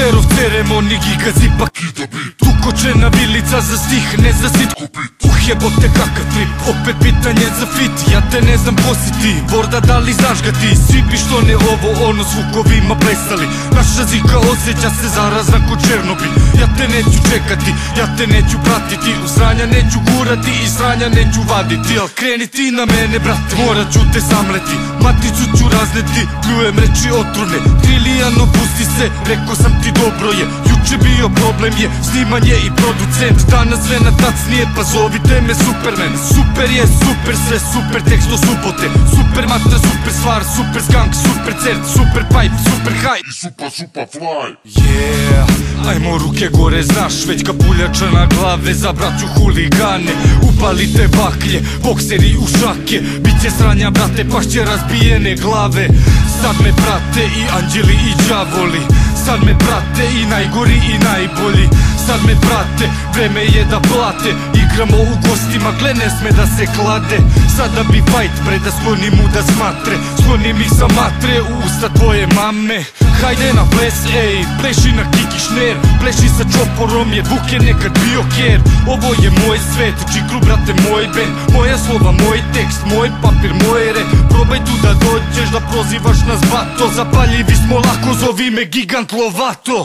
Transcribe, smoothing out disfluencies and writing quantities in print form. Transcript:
Cerov ceremoniji giga zipak Tukočena vilica za stih, ne za sit. Jebote kakav trip, opet pitanje za fit. Ja te ne znam ko si ti, Vorda da li znaš ga ti? Svi bi što ne ovo ono zvukovima plesali. Naša zika osjeća se zarazna ko Černobil. Ja te neću čekati, ja te neću pratiti. U sranja neću gurati i sranja neću vaditi. Al kreni ti na mene brate, morat ću te samleti. Maticu ću razneti, pljujem reči otrovne. Trilijano pusti se, rekao sam ti dobro je. Juče bio problem je snimanje i producent. Danas sve na tacnije, pa zovite me Superman. Super je, super sve, super tekst do subote. Super matra, super stvar, super skank, super cert, super pipe, super high i super fly. Yeah, ajmo ruke gore, znaš, već kapuljača na glave. Za braću huligane, upalite baklje, bokseri u šake. Biće sranja brate, pašće razbijene glave. Sad me prate i anđeli i đavoli. Sad me prate i najgori i najbolji. Sad me prate, vreme je da plate. Igramo u gostima, gle ne sme da se klade. Sada bi fight bre, da sklonim mu da smatre. Sklonim ih sa matre u usta tvoje mame. Hajde na ples, ej, pleši na kiki šner. Pleši sa čoporom jer Vuk je nekad bio ker. Ovo je moj svet, čikru brate moj band. Moja slova, moj tekst, moj papir, moj rap. Probaj tu da dođeš da prozivaš nas bato. Zapaljivi smo lako, zovi me Gigant Lovato.